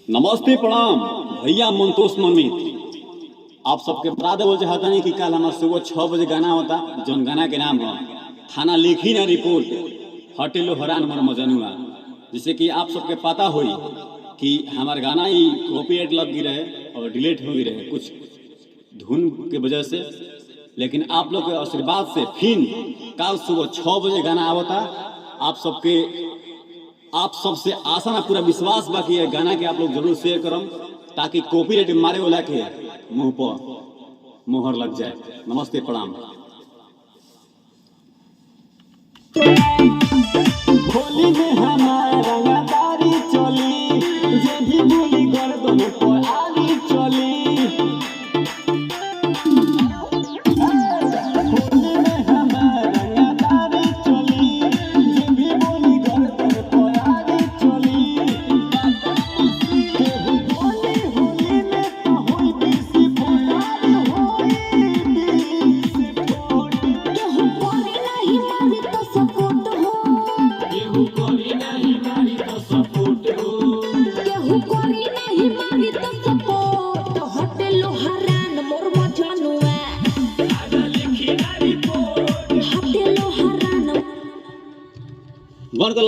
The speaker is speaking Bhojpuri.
नमस्ते प्रणाम भैया मंतोष ममित। आप सबके बता देवल चाहता नहीं कि कल हमारे सुबह 6 बजे गाना होता जौन गाना के नाम है थाना लिखी ना रिपोर्ट हटेलो हरान मर मजनुआ। जैसे कि आप सबके पता हुई कि हमारे गाना ही कॉपीराइट लग गई रहे और डिलीट हो गई रहे कुछ धुन के वजह से, लेकिन आप लोग के आशीर्वाद से फिर कल सुबह 6 बजे गाना आवता। आप सबसे आशा ना पूरा विश्वास बा कि ये गाना के आप लोग जरूर शेयर करम ताकि कॉपीराइट मारे वाला के मुंह पर मोहर लग जाए। नमस्ते प्रणाम। होली में हमारा रंगदारी चली, जे भी बोली कर दोनों को आली चली। होली में हमारा रंगदारी चली, जे भी बोली कर दोनों को आली चली। केहू बोली होली में तो होई बीसी फोटारी, होई बीसी फोट। केहू कोरी नहीं मारी तो सपोर्ट हो, केहू कोरी नहीं मारी तो सपोर्ट हो, केहू कोरी नहीं मारी तो सपोर्ट। हटेलो हरान मोर मजनुआ, थाना लिखी ना रिपोर्ट। हटेलो हरान बंद कर।